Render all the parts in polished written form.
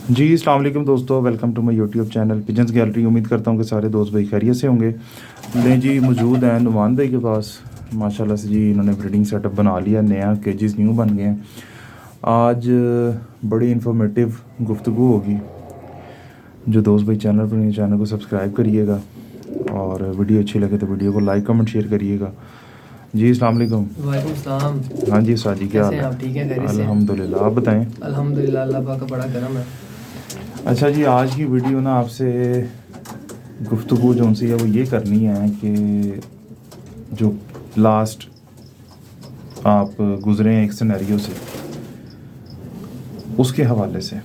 जी अस्सलाम वालेकुम दोस्तों, welcome to my YouTube channel pigeons gallery. उम्मीद करता हूँ कि सारे दोस्त भाई खैरियत से होंगे। लें जी, मौजूद हैं नुमान भाई के पास। माशाल्लाह से जी इन्होंने ब्रीडिंग सेटअप बना लिया, नया केजेस न्यू बन गए हैं। आज बड़ी इन्फॉर्मेटिव गुफ्तगू होगी। जो दोस्त भाई चैनल पर चैनल को सब्सक्राइब करिएगा और वीडियो अच्छी लगे तो वीडियो को लाइक कमेंट शेयर करिएगा। जी अस्सलाम वालेकुम। वालेकुम सलाम। हाँ जी साजी, क्या हाल कैसे हैं है? आप? ठीक है, खैरियत से? अल्हम्दुलिल्लाह, आप बताएं। अल्हम्दुलिल्लाह, अल्लाह पाक का बड़ा करम है। अच्छा जी, आज की वीडियो ना आपसे गुफ्तगू जो सी है वो ये करनी है कि जो लास्ट आप गुज़रे हैं एक सिनेरियो से, उसके हवाले से।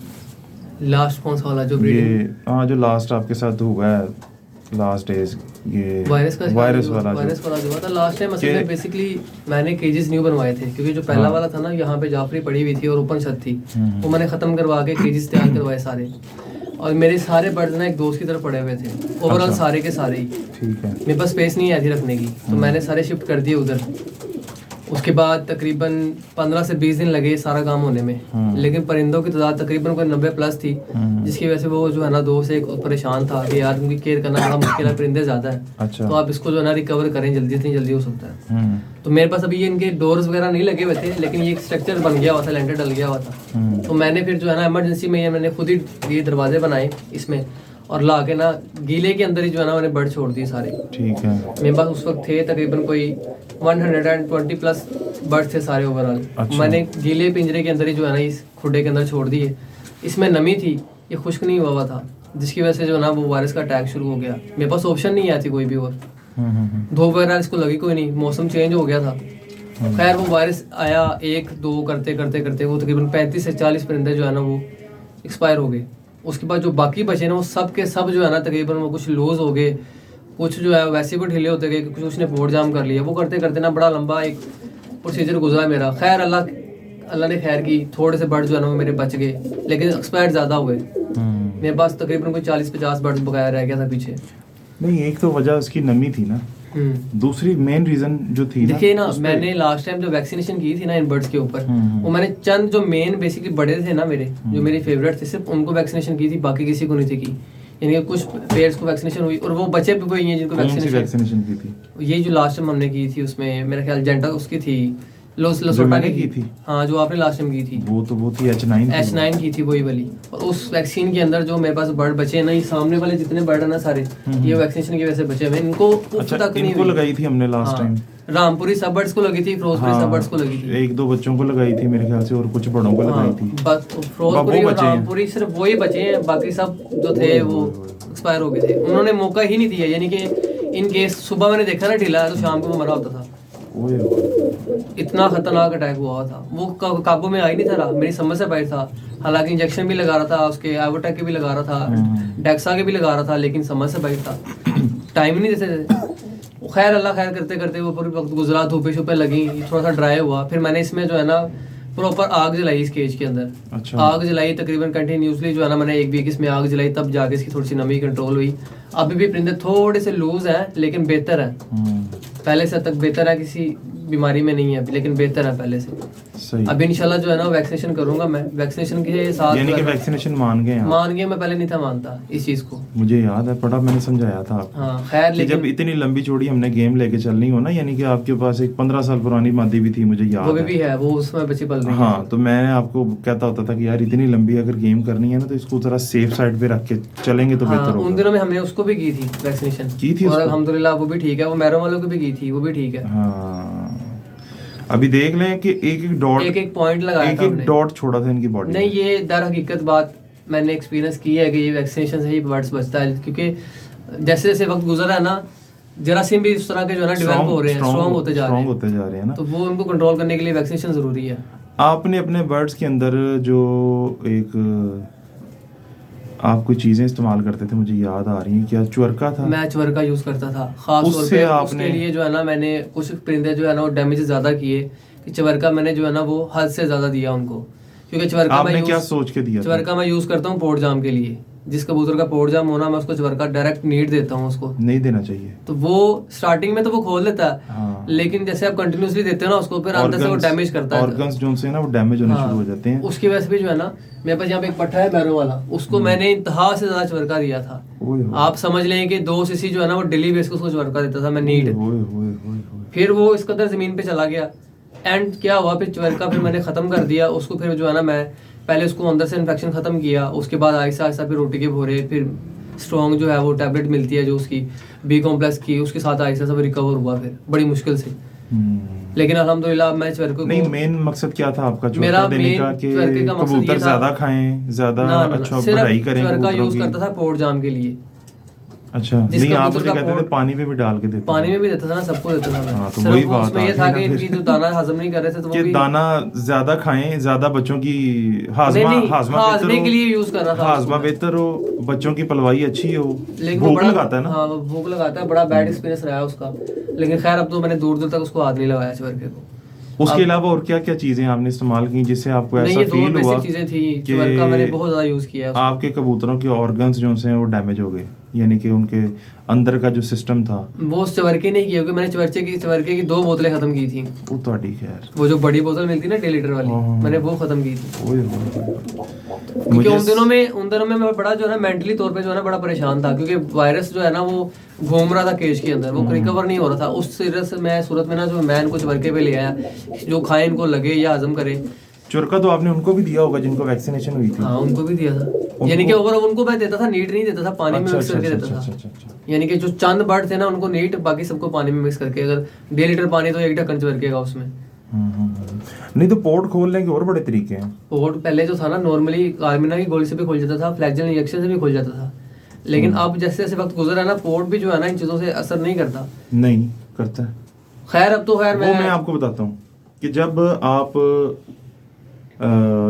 लास्ट कौन सा वाला जो ये ब्रीडिंग? हाँ, जो लास्ट आपके साथ हुआ है लास्ट डेज, ये वायरस का वायरस वाला वायरस वाला जो हुआ था लास्ट टाइम। असल में कि- बेसिकली मैंने केजेस न्यू बनवाए थे, क्योंकि जो पहला हाँ। वाला था ना, यहाँ पे जाफरी पड़ी हुई थी और ओपन छत थी। हम्म। वो मैंने ख़त्म करवा के केजेस तैयार करवाए सारे। और मेरे सारे बर्ड्स ना एक दोस्त की तरफ पड़े हुए थे, ओवरऑल अच्छा। सारे के सारे ही। ठीक है। मेरे पास स्पेस नहीं आई थी रखने की, तो मैंने सारे शिफ्ट कर दिए उधर। उसके बाद तकरीबन 15 से 20 दिन लगे सारा काम होने में। लेकिन परिंदों की तादाद तकरीबन कोई 90 प्लस थी, जिसकी वजह से वो जो है ना दोस्त एक परेशान था कि यार उनकी केयर करना बड़ा मुश्किल है, परिंदे ज़्यादा है। अच्छा। तो आप इसको जो है ना रिकवर करें जल्दी से जल्दी हो सकता है। तो मेरे पास अभी ये इनके डोर्स वगैरह नहीं लगे हुए थे, लेकिन ये एक स्ट्रक्चर बन गया हुआ था, लेंटर डल गया हुआ था। तो मैंने फिर जो है ना इमरजेंसी में ये मैंने खुद ही ये दरवाजे बनाए इसमें, और ला के ना गीले के अंदर ही जो है ना मैंने बर्ड छोड़ दिए सारे। ठीक है। मेरे पास उस वक्त थे तकरीबन कोई 120 प्लस बर्ड थे सारे ओवरऑल। अच्छा। मैंने गीले पिंजरे के अंदर ही जो है ना इस खुडे के अंदर छोड़ दिए। इसमें नमी थी, ये खुश्क नहीं हुआ था, जिसकी वजह से जो है ना वो वायरस का अटैक शुरू हो गया। मेरे पास ऑप्शन नहीं आती कोई भी और। धूप वगैरह इसको लगी कोई नहीं, मौसम चेंज हो गया था। खैर वो वायरस आया, एक दो करते करते करते वो तकरीबन 35 से 40 परिंदे जो है ना वो एक्सपायर हो गए। उसके बाद जो बाकी बचे ना वो सब के सब जो है ना तकरीबन वो कुछ लूज हो गए, कुछ जो है वैसे भी ढीले होते गए, कुछ उसने बोर्ड जाम कर लिया। वो करते करते ना बड़ा लंबा एक प्रोसीजर गुजरा मेरा। खैर अल्लाह ने खैर की, थोड़े से बर्ड जो है ना वो मेरे बच गए, लेकिन एक्सपायर ज़्यादा हुए। मेरे पास तकरीबन कोई 40-50 बर्ड बकाया रह गया था पीछे। नहीं, एक तो वजह उसकी नमी थी ना, दूसरी मेन रीजन जो थी ना, देखिए ना, मैंने लास्ट टाइम जो वैक्सीनेशन की थी ना इन बर्ड्स के ऊपर, वो मैंने चंद जो मेन बेसिकली बड़े थे ना मेरे, जो मेरे फेवरेट थे, सिर्फ उनको वैक्सीनेशन की थी, बाकी किसी को नहीं थी की। यानी कि कुछ पेयर्स को वैक्सीनेशन हुई और वो बचे भी कोई हैं जिनको वैक्सीनेशन की थी। ये जो लास्ट टाइम हमने की थी उसमें मेरा ख्याल जेंटा उसकी थी, लोसोटा की थी। हाँ, जो आपने लास्ट टाइम की थी वो थी H9 की थी, वही वाली। और उस वैक्सीन के अंदर जो मेरे पास बर्ड बचे हैं ना, ये सामने वाले जितने बर्ड है ना सारे, ये वैक्सीनेशन की वजह से बचे हुए। इनको अच्छा, तक नहीं इनको हुई। लगाई थी हमने लास्ट टाइम। रामपुरी सब बर्ड्स को लगी थी, फिरोजपुरी सब बर्ड्स को लगी थी। एक दो बच्चों को लगाई थी मेरे ख्याल से, और कुछ बड़ों को लगाई थी। बस फिरोजपुरी और रामपुरी सिर्फ वही बचे हैं, बाकी सब जो थे वो एक्सपायर हो गए थे। उन्होंने मौका ही नहीं दिया, यानी कि इन केस सुबह मैंने देखा ना ढीला है, तो शाम को वो मरा होता था। इतना खतरनाक अटैक हुआ था, वो काबू में आ ही नहीं था रहा, मेरी समझ से बाहर था। हालांकि इंजेक्शन भी लगा रहा था, उसके एवोटेक के भी लगा रहा था, डेक्सा के भी लगा रहा था, लेकिन समझ से बाहर था, टाइम ही नहीं देते थे। खैर अल्लाह खैर करते करते वो पूरी वक्त गुजरा, धूपे शुपे लगी, थोड़ा सा ड्राई हुआ। फिर मैंने इसमें जो है ना प्रॉपर आग जलाई इस केज के अंदर। अच्छा। आग जलाई तकरीबन कंटिन्यूसली जो है ना, मैंने एक वीक इसमें आग जलाई, तब जाके इसकी थोड़ी सी नमी कंट्रोल हुई। अभी भी परिंदे थोड़े से लूज हैं, लेकिन बेहतर है, पहले से तक बेहतर है, किसी बीमारी में नहीं है अभी, लेकिन बेहतर है पहले से। सही। अभी इंशाल्लाह जो है ना वैक्सीनेशन करूंगा मैं, वैक्सीनेशन के साथ यानी कि वैक्सीनेशन मान गए मान गए। मैं पहले नहीं था मानता इस चीज को, मुझे याद है, पढ़ा मैंने, समझाया था आपको। हाँ खैर, लेकिन जब इतनी लंबी चौड़ी हमने गेम लेके चलनी हो ना, यानी कि आपके पास एक 15 साल पुरानी मादी भी थी, मुझे याद वो भी है, वो उसमें बच्चे पल रही है। हाँ, तो मैं आपको कहता होता था कि यार इतनी लंबी अगर गेम करनी है ना, तो इसको जरा सेफ साइड पे रख के चलेंगे तो बेहतर होगा। उन दिनों में हमने उसको भी की थी वैक्सीनेशन, की थी, और अल्हम्दुलिल्लाह वो भी ठीक है। वो मैरों वालों को भी की थी, वो भी ठीक है। हाँ, अभी देख लें कि एक एक पॉइंट लगाया था हमने। डॉट छोड़ा था इनकी बॉडी नहीं, ये दर हकीकत बात मैंने एक्सपीरियंस की है कि ये वैक्सीनेशन से ही बर्ड्स बचता है, क्योंकि जैसे जैसे वक्त गुजरा है ना, जरासीम भी इस तरह के जो है ना डेवलप हो रहे हैं, स्ट्रॉन्ग होते जा रहे हैं ना, तो वो उनको कंट्रोल करने के लिए वैक्सीनेशन जरूरी है। आपने अपने बर्ड्स के अंदर जो एक आप कोई चीजें इस्तेमाल करते थे, मुझे याद आ रही है, क्या चुरका था? मैं चुरका यूज करता था, खास तौर पे उसके लिए जो है ना मैंने कुछ परिंदे जो है ना वो डैमेज ज्यादा किए, कि चवरका मैंने जो है ना वो हद से ज्यादा दिया उनको, क्योंकि चवरका आपने क्या सोच के दिया? चवरका मैं यूज करता हूँ पोर्ट जाम के लिए। जिस कबूतर का पोर्ट जाम होना, मैं उसको चवरका डायरेक्ट नीड देता हूँ उसको। नहीं देना चाहिए। तो वो स्टार्टिंग में तो वो खोल लेता है, हाँ। लेकिन जैसे आप कंटिन्यूसली देते हो ना उसको, फिर अंदर से वो डैमेज करता है। ऑर्गन्स जो से ना वो डैमेज होने शुरू हो जाते हैं। उसकी वजह से भी जो है ना, मेरे पास यहाँ पे एक पट्टा है बैरो वाला, उसको मैंने इंतहा से ज्यादा चवरका दिया था। आप समझ लें कि 2 सीसी जो है ना वो डेली बेस को उसको चवरका देता था मैं नीड। फिर वो इस कदर जमीन पे चला गया, एंड क्या हुआ फिर चवरका फिर मैंने खत्म कर दिया उसको। फिर जो है ना मैं पहले उसको अंदर से इन्फेक्शन खत्म किया, उसके बाद आहिस्ता आहिस्ता फिर रोटी के भोरे, फिर स्ट्रॉन्ग जो है वो टैबलेट मिलती है जो उसकी बी कॉम्प्लेक्स की, उसके साथ आहिस्ता आहिस्ता रिकवर हुआ फिर बड़ी मुश्किल से। लेकिन अल्हम्दुलिल्लाह मैं चवरके नहीं, मेन मकसद क्या था आपका मेरा देने का कि कबूतर ज्यादा खाएं, ज्यादा अच्छा पढ़ाई करें? चवरका यूज करता था पोर्ट जाम के लिए। अच्छा, नहीं आप मुझे कहते थे पानी में भी डाल के देते? पानी में भी देता था ना, सबको देता था मैं। हाँ, तो वही बात उसमें ये था कि इनकी जो दाना हजम नहीं कर रहे थे, तो वो भी दाना ज्यादा खाएं, ज्यादा बच्चों की हाजमा के लिए यूज कर रहा था। हाजमा बेहतर हो, बच्चों की पलवाई अच्छी हो, लेकिन भूख लगाता है ना। हाँ, भूख लगाता है, बड़ा बैड एक्सपीरियंस रहा है उसका। लेकिन खैर अब तो मैंने दूर दूर तक उसको हाथ नहीं लगाया चवरके को। उसके अलावा और क्या क्या चीजें आपने इस्तेमाल की जिससे आपको ऐसा फील हुआ चीजें थी चवरका मैंने बहुत ज्यादा यूज किया? आपके कबूतरों के ऑर्गन्स जो हैं वो डैमेज हो गए, यानी कि उनके अंदर का जो सिस्टम था वो चवरके नहीं किया, क्योंकि मैंने चवरके की 2 बोतलें खत्म की थी। वो तो ठीक है, वो जो बड़ी बोतल मिलती ना 1.5 लीटर वाली, मैंने वो खत्म की थी। क्योंकि उन दिनों में मैं बड़ा जो है ना मेंटली तौर पे जो है ना बड़ा परेशान था, क्योंकि वायरस जो है ना वो घूम रहा था केज के अंदर, वो रिकवर नहीं हो रहा था। उस सूरत में ना जो मैं इनको चवरके पे ले आया, जो खाए इनको लगे या हजम करे। चवरका तो आपने उनको भी दिया होगा जिनको वैक्सीनेशन हुई थी? हाँ, उनको भी दिया था, यानी कि ओवरऑल उनको मैं देता था, नीट नहीं देता था, पानी में मिक्स करके देता था। यानी कि जो चंद बर्ड थे ना उनको नीट, बाकी सबको पानी में मिक्स करके। अगर 1.5 लीटर पानी तो 1 ढक्कन चवरके का उसमें। नहीं तो पोर्ट खोलने के और बड़े तरीके हैं। पोर्ट पहले जो था ना नॉर्मली कार्मिना की गोली से भी खोल जाता था, फ्लैगेल इंजेक्शन से भी खोल जाता था। लेकिन अब जैसे जैसे वक्त गुजरा है ना, पोर्ट भी जो है ना इन चीजों से असर नहीं करता। नहीं करता। खैर अब तो खैर मैं आपको बताता हूँ कि जब आप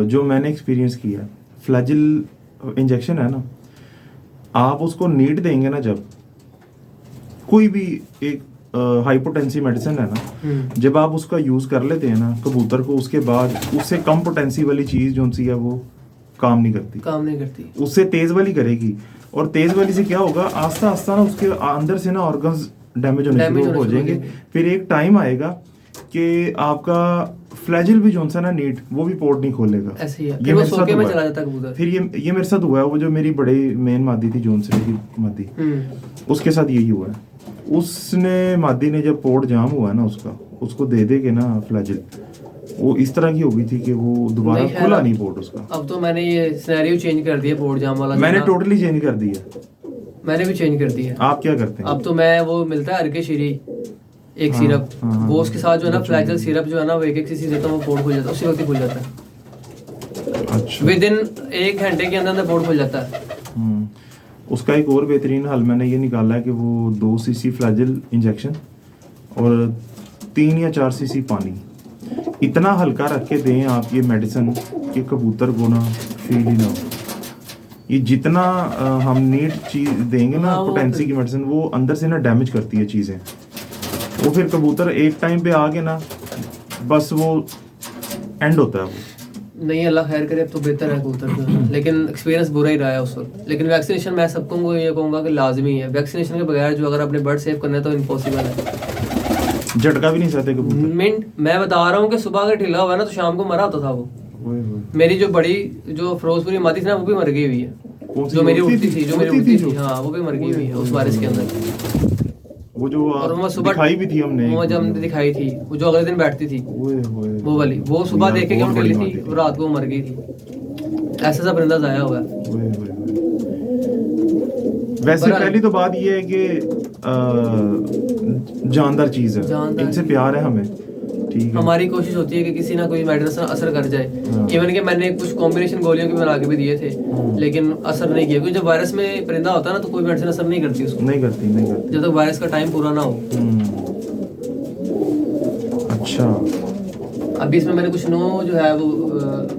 जो मैंने एक्सपीरियंस किया, फ्लैगेल इंजेक्शन है ना, आप उसको नीड देंगे ना, जब कोई भी एक हाइपोटेंसी मेडिसिन है ना, जब आप उसका यूज कर लेते हैं ना कबूतर को, उसके बाद उससे कम पोटेंसी वाली चीज जो सी है वो काम नहीं करती, उससे तेज वाली करेगी। और तेज वाली से क्या होगा, आस्ता आस्ता ना उसके अंदर से ना ऑर्गन्स डैमेज होने शुरू हो जाएंगे। फिर एक टाइम आएगा कि आपका फ्लैजिल भी जो सा ना नीट, वो भी पोर्ट नहीं खोलेगा। ऐसे ही है, ये मेरे साथ में चला जाता कबूतर। फिर ये मेरे साथ हुआ है, वो जो मेरी बड़ी मेन मादी थी जोन से की मादी, उसके साथ यही हुआ है। उसने मादी ने जब पोर्ट जाम हुआ ना उसको दे के ना फ्लैजिल, वो इस तरह की हो गई थी कि वो दोबारा खुला नहीं पोर्ट उसका। अब तो मैंने ये सिनेरियो चेंज कर दिया, पोर्ट जाम वाला मैंने टोटली चेंज कर दिया। मैंने भी चेंज कर दिया। आप क्या करते हैं? अब तो मैं वो मिलता है अर्के शीरी एक सिरप, वो उसके साथ जो है ना फ्लैगेल सिरप जो है ना वो 1 सीसी देता हूँ, वो पोर्ट खुल जाता है, उसी वक्त ही खुल जाता है। अच्छा, विद इन 1 घंटे के अंदर पोर्ट खुल जाता है। उसका एक और बेहतरीन हल मैंने ये निकाला है कि वो 2 सीसी फ्लैजिल इंजेक्शन और 3 या 4 सीसी पानी, इतना हल्का रख के दें आप ये मेडिसिन कि कबूतर को ना फील ही ना हो। ये जितना हम नीड चीज देंगे ना पोटेंसी की मेडिसिन, वो अंदर से ना डैमेज करती है चीज़ें। वो फिर कबूतर एक टाइम पे आके ना बस वो एंड होता है वो। नहीं, अल्लाह खैर करे, अब तो बेहतर है कबूतर जो है, लेकिन एक्सपीरियंस बुरा ही रहा है उस वक्त। लेकिन वैक्सीनेशन मैं सबको ये कहूँगा कि लाजमी है। वैक्सीनेशन के बगैर जो अगर अपने बर्ड सेव करना है तो इम्पॉसिबल है। झटका भी नहीं सहते कबूतर। मैं बता रहा हूँ कि सुबह अगर ढीला हुआ ना तो शाम को मरा होता था वो। मेरी जो बड़ी जो फिरोजपुरी मादी थी ना, वो भी मर गई हुई है। जो मेरी उड़ती थी हाँ, वो भी मर गई हुई है उस वायरस के अंदर। वो जो और वो सुबह दिखाई भी थी हमने, वो जब हमने दिखाई थी, वो जो अगले दिन बैठती थी, वो वाली, वो सुबह देख के क्यों डली थी, वो रात को मर गई थी। ऐसा परिंदा जाया हुआ है। वैसे पहली तो बात ये है कि जानदार चीज है, इनसे प्यार है हमें, ठीक है। हमारी कोशिश होती है कि किसी ना कोई मेडिसिन असर कर जाए। इवन कि मैंने कुछ कॉम्बिनेशन गोलियों के बना के भी दिए थे, लेकिन असर नहीं किया, क्योंकि जब वायरस में परिंदा होता है ना तो कोई मेडिसिन असर नहीं करती उसको। नहीं करती जब तक वायरस का टाइम पूरा ना हो। अच्छा, अभी इसमें मैंने कुछ नो जो है वो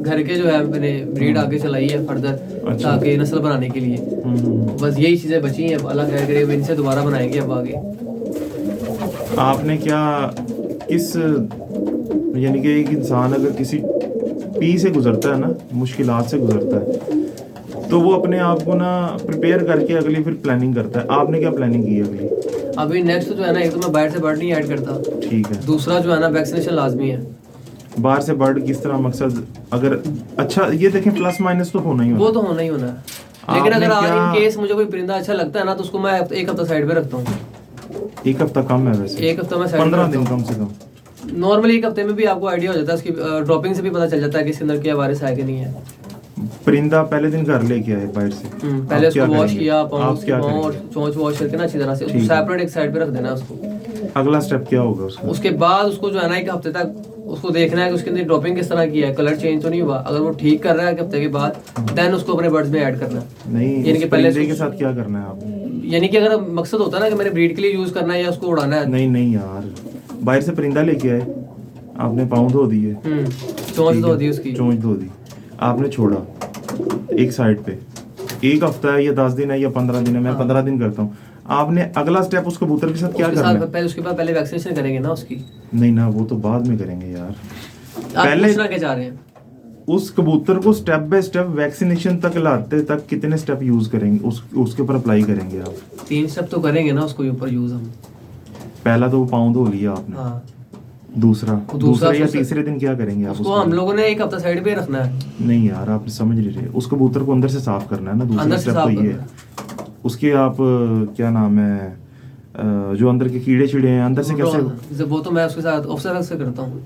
घर के जो है मैंने ब्रीड आगे चलाई है फर्दर, ताकि नस्ल बनाने के लिए। बस यही चीजें बची हैं, अल्लाह खैर करे इनसे दोबारा बनाएंगे अब आगे। आपने क्या किस यानी कि एक इंसान अगर किसी पी से गुजरता है ना, मुश्किलात से गुजरता है, तो वो अपने आप को ना प्रिपेयर करके अगली फिर प्लानिंग करता है। आपने क्या प्लानिंग की है अगली? अभी नेक्स्ट जो है ना, एक तो मैं बाहर से बर्ड नहीं ऐड करता, ठीक है। दूसरा जो है ना वैक्सीनेशन लाजमी है। बाहर से बर्ड किस तरह, मकसद अगर अच्छा ये देखें प्लस माइनस तो होना ही होना वो तो होना ही होना है, लेकिन आपने अगर क्या- इन केस मुझे कोई परिंदा अच्छा लगता है ना तो उसको मैं एक हफ्ता साइड पे रखता हूँ। एक हफ्ता कम है वैसे, एक हफ्ता मैं साइड 15 पे दिन रखता कम से कम। हूँ। नॉर्मली एक हफ्ते में भी आपको आइडिया हो जाता है, उसकी ड्रॉपिंग से भी पता चल जाता है कि इसके अंदर क्या वायरस है कि नहीं है। परिंदा पहले दिन घर लेके आए बाहर से, पहले आप क्या उसको वॉश करेंगे? किया, आप क्या पाँव और करेंगे? चोंच वॉश करके ना अच्छी तरह से उसको ठीक है। सेपरेट एक साइड पे रख देना है उसको। अगला स्टेप क्या होगा उसका? उसके बाद उसको जो है ना एक हफ्ते तक उसको देखना है कि उसके अंदर ड्रॉपिंग किस तरह की है, कलर चेंज तो नहीं हुआ। अगर वो ठीक कर रहा है एक हफ्ते के बाद, देन उसको अपने बर्ड्स में ऐड करना है। नहीं, यानी कि उस पहले परिंदे के साथ क्या करना है आपने? यानी कि अगर मकसद होता है ना कि मैंने ब्रीड के लिए यूज करना है या उसको उड़ाना है। नहीं नहीं यार, बाहर से परिंदा लेके आए, आपने पाँव धो दिए, चोंच धो दी उसकी, चोंच धो दी, आपने छोड़ा एक साइड पे, एक हफ्ता है या 10 दिन है या 15 दिन है, मैं 15 दिन करता हूँ। आपने अगला स्टेप उस कबूतर के साथ क्या करना है? उसके बाद पहले वैक्सीनेशन करेंगे ना उसकी। नहीं ना, वो तो बाद में करेंगे यार। आप पहले पूछना क्या चाह रहे हैं? उस कबूतर को स्टेप बाय स्टेप वैक्सीनेशन तक लाते तक कितने स्टेप यूज करेंगे, उसके ऊपर अप्लाई करेंगे आप? 3 स्टेप तो करेंगे ना उसको ऊपर यूज हम। पहला तो वो पाँव धो लिया आपने, हाँ, दूसरा या तीसरे दिन क्या करेंगे आप? उसको हम लोगों ने एक हफ्ता साइड पे रखना है। नहीं यार, आप समझ नहीं रहे, उस कबूतर को अंदर से साफ करना है ना, दूसरा अंदर से स्टेप साफ तो ये करना है। उसके आप क्या नाम है, जो अंदर के कीड़े शीड़े हैं अंदर से कैसे? वो तो मैं उसके साथ ऑक्सावैक्स से करता हूँ।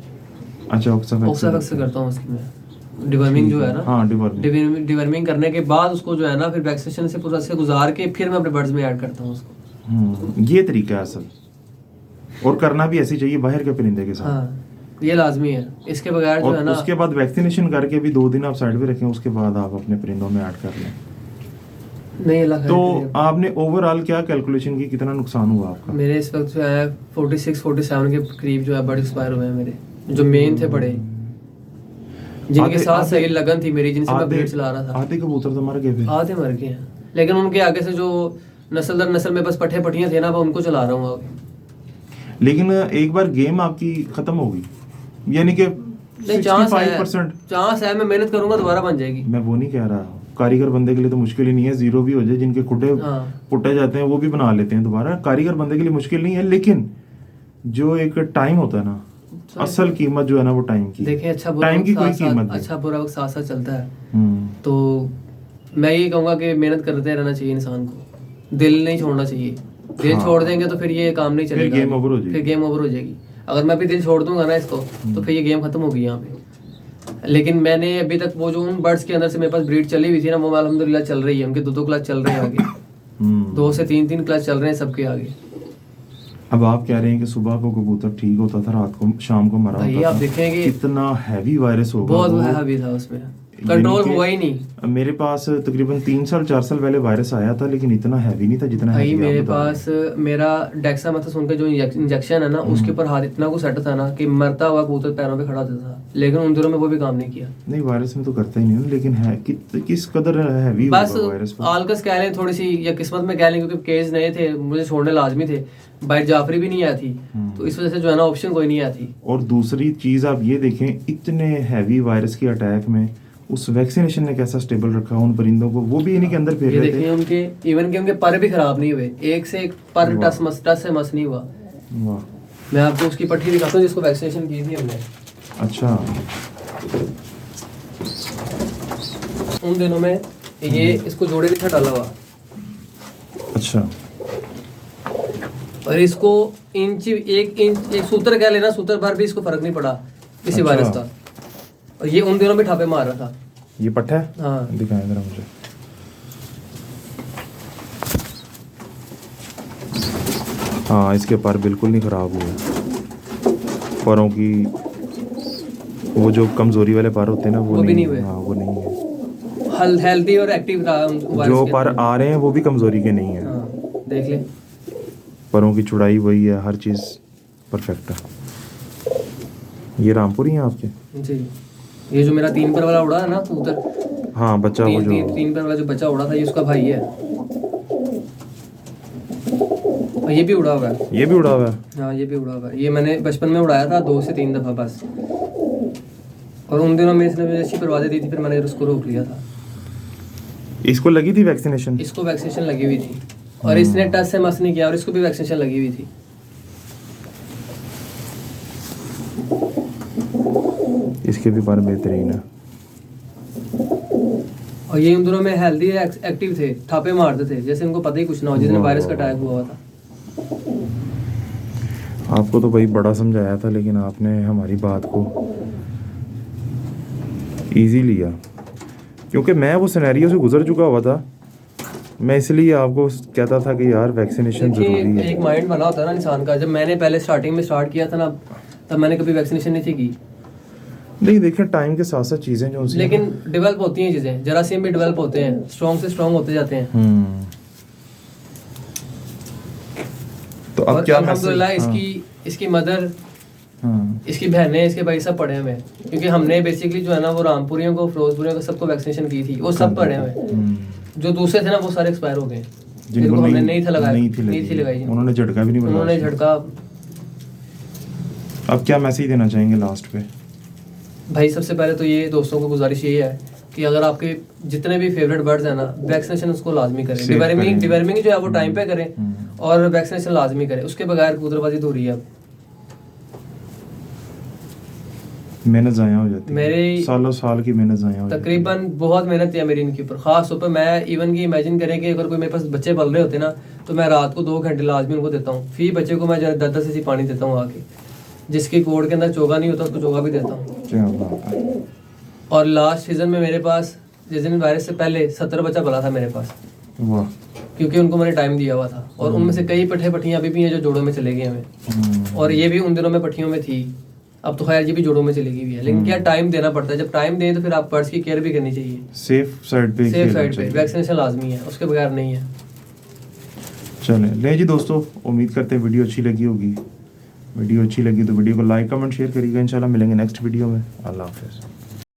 अच्छा, ऑक्सावैक्स से करता हूँ उसकी मैं। डिवर्मिंग जो है ना, हाँ डिवर्मिंग। डिवर्मिंग करने के बाद उसको जो है ना फिर वैक्सीनेशन से पूरा से गुजार के फिर मैं अपने बर्ड्स में ऐड करता हूँ उसको। ये तरीका है असल, और करना भी ऐसे चाहिए बाहर के परिंदे के साथ। हाँ, ये लाजमी है, इसके बगैर जो और है ना। उसके बाद वैक्सीनेशन करके भी 2 दिन आप साइड पे रखें, उसके बाद आप अपने परिंदों में ऐड कर लें। नहीं अल्लाह तो खैर करे। आपने ओवरऑल क्या कैलकुलेशन की, कितना नुकसान हुआ आपका? मेरे इस वक्त जो है 46-47 के करीब जो है बर्ड एक्सपायर हुए हैं मेरे, जो मेन थे बड़े, जिनके आधे- साथ आधे- सही लगन थी मेरी, जिनसे मैं आधे- ब्रीड चला रहा था। आधे कबूतर तो मर गए थे। आधे मर गए हैं, लेकिन उनके आगे से जो नस्ल दर नस्ल में बस पट्टे पट्टियां थे ना, मैं उनको चला रहा हूँ आगे। लेकिन एक बार गेम आपकी खत्म होगी, यानी कि नहीं, चांस 65%। चांस है, मैं मेहनत करूंगा दोबारा बन जाएगी। मैं वो नहीं कह रहा, कारीगर बंदे के लिए तो मुश्किल ही नहीं है, जीरो भी हो जाए, जिनके खुडे हाँ। पुट्टे जाते हैं वो भी बना लेते हैं दोबारा। कारीगर बंदे के लिए मुश्किल नहीं है, लेकिन जो एक टाइम होता है ना, असल कीमत जो है ना वो टाइम की। देखें, अच्छा बुरा टाइम की वक्त कोई साथ- कीमत नहीं। अच्छा बुरा वक्त साथ साथ चलता है। हम्म। तो मैं ये कहूँगा कि मेहनत करते रहना चाहिए इंसान को, दिल नहीं छोड़ना चाहिए। दिल हाँ। छोड़ देंगे तो फिर ये काम नहीं चलेगा, गेम ओवर हो जाएगी। फिर गेम ओवर हो जाएगी। अगर मैं भी दिल छोड़ दूंगा ना इसको, तो फिर ये गेम खत्म होगी यहाँ पे। लेकिन मैंने अभी तक वो जो उन बर्ड्स के अंदर से मेरे पास ब्रीड चली हुई थी ना, वो अल्हम्दुलिल्लाह चल रही है, उनके 2 क्लास चल रहे हैं आगे। 2 से 3 क्लास चल रहे हैं सबके आगे। अब आप कह रहे हैं कि सुबह को कबूतर ठीक होता था, रात को शाम को मरा भाई होता आप था। देखेंगे कितना हैवी वायरस होगा बहुत वो। हैवी था, उसमें कंट्रोल यानी कि हुआ ही नहीं। मेरे पास तकरीबन 3 साल 4 साल पहले वायरस आया था, लेकिन इतना हैवी नहीं था जितना भाई heavy आप मेरे बता रहे पास मेरा डेक्सामेथासोन का जो इंजेक्शन है ना, उसके ऊपर हाथ इतना को सेट था ना कि मरता हुआ कबूतर पैरों पे खड़ा होता था, लेकिन उन दिनों में वो भी काम नहीं किया। हैं। नहीं, वायरस में तो करता ही नहीं ना, लेकिन है किस कदर हैवी बस होगा वायरस। आलकस कह लें थोड़ी सी, या किस्मत में कह लें, क्योंकि केस नए थे, मुझे छोड़ने लाजमी थे। बाइट जाफरी भी नहीं आई थी, तो इस वजह से जो है ना ऑप्शन कोई नहीं आई थी। और दूसरी चीज आप ये देखें, इतने हैवी वायरस के अटैक में उस वैक्सीनेशन ने कैसा स्टेबल रखा उन परिंदों को, वो भी इन्हीं के अंदर फिर ये रहे देखिए थे। उनके इवन के उनके पर भी खराब नहीं हुए, एक से एक पर वाह। टच से मस नहीं हुआ। वाह, मैं आपको उसकी पट्टी दिखाता हूँ जिसको वैक्सीनेशन की थी हमने। अच्छा। उन दिनों में ये इसको जोड़े के साथ डाला हुआ, अच्छा, और इसको इंच एक सूत्र कह लेना, सूत्र भर भी इसको फर्क नहीं पड़ा किसी अच्छा। वायरस का। और ये उन दिनों में ठापे मार रहा था। ये पट्टा है? हाँ, दिखाएं जरा मुझे। हाँ, इसके पर बिल्कुल नहीं खराब हुए, परों की वो जो कमजोरी वाले पर होते हैं ना, वो भी नहीं हुए। हाँ, वो नहीं है। हेल्दी और एक्टिव था वायरस जो के पर अंदर। आ रहे हैं वो भी कमजोरी के नहीं है। हाँ, देख ले, परों की चौड़ाई वही है, हर चीज़ परफेक्ट है। ये रामपुरी हैं आपके? जी। ये जो मेरा 3 पर वाला उड़ा है ना कबूतर, हाँ, बच्चा वो जो 3 पर वाला जो बच्चा उड़ा था, ये उसका भाई है। और ये भी उड़ा हुआ है। ये भी उड़ा हुआ है। हाँ, ये भी उड़ा हुआ है। ये मैंने बचपन में उड़ाया था 2 से 3 दफा बस, और उन दिनों में इसने मुझे अच्छी परवाज़ें दी थी, फिर मैंने उसको रोक लिया था। इसको लगी थी वैक्सीनेशन? इसको वैक्सीनेशन लगी हुई थी और इसने टच से मस नहीं किया और इसको भी वैक्सीनेशन लगी हुई थी। इसके भी बार बेहतरीन है। और ये इन दोनों में हेल्दी एक्टिव थे, थापे मारते थे जैसे उनको पता ही कुछ ना हो, जिसने वायरस का अटैक हुआ था। आपको तो भाई बड़ा समझाया था लेकिन आपने हमारी बात को इजी लिया, क्योंकि मैं वो सिनेरियो से गुजर चुका हुआ था। मैं इसलिए आपको कहता था कि यार वैक्सीनेशन देखिए, जरूरी है। एक माइंड बना होता है ना इंसान का। जब मैंने पहले स्टार्टिंग में स्टार्ट किया था ना, तब मैंने कभी वैक्सीनेशन नहीं थी की। नहीं देखिए, टाइम के साथ साथ चीज़ें जो सी लेकिन डेवलप होती हैं चीज़ें, जरासीम भी डेवलप होते हैं, स्ट्रॉन्ग से स्ट्रॉन्ग होते जाते हैं। तो अब और क्या अल्हम्दुलिल्लाह इसकी मदर, इसकी बहनें, इसके भाई सब पढ़े हुए हैं, क्योंकि हमने बेसिकली जो है ना वो रामपुरियों को, फिरोजपुरियों को सबको वैक्सीनेशन की थी। वो सब पढ़े हुए हैं। जो दूसरे थे ना वो सारे एक्सपायर हो गए, जिनको हमने नहीं था लगाया, नहीं थी लगाई, उन्होंने झटका भी नहीं बनाया। उन्होंने झटका। अब क्या मैसेज देना चाहेंगे लास्ट पे? भाई सबसे पहले तो ये दोस्तों को गुजारिश यही है कि अगर आपके जितने भी फेवरेट बर्ड्स हैं ना, वैक्सीनेशन उसको लाजमी करें। डिवर्मिंग जो है वो टाइम पे करें और वैक्सीनेशन लाजमी करें। उसके बगैर कबूतरबाजी तो हो रही है। अब मेहनत ज़ाया हो जाती है, मेरी सालों साल की मेहनत ज़ाया हो जाती है। तकरीबन बहुत मेहनत है मेरी इनके ऊपर। खास तौर पर मैं इवन की इमेजिन करें कि अगर कोई मेरे पास बच्चे पल रहे होते ना, तो मैं रात को 2 घंटे लाजमी उनको देता हूँ। फी बच्चे को मैं 10-10 ऐसी पानी देता हूँ आके। जिसकी कोड के अंदर चोगा नहीं होता उसको चोगा भी देता हूँ। क्या बात है। और लास्ट सीजन में मेरे पास, जिस दिन वायरस से पहले 70 बच्चा पला था मेरे पास, वाह। क्योंकि उनको मैंने टाइम दिया हुआ था। और उनमें से कई पट्टियाँ अभी भी हैं जो जोड़ों में चले गए हैं। और ये भी उन दिनों में पट्टियों में थी। अब तो खैर ये भी जोड़ों में चली गई है, लेकिन क्या टाइम देना पड़ता है। जब टाइम दें तो फिर आप बर्ड्स की केयर भी करनी चाहिए। सेफ साइड पे वैक्सीनेशन लाजमी है, उसके बगैर नहीं है। चलें ले जी दोस्तों, उम्मीद करते हैं वीडियो अच्छी लगी होगी। वीडियो अच्छी लगी तो वीडियो को लाइक कमेंट शेयर करिएगा। इंशाल्लाह मिलेंगे नेक्स्ट वीडियो में। अल्लाह हाफ़िज़।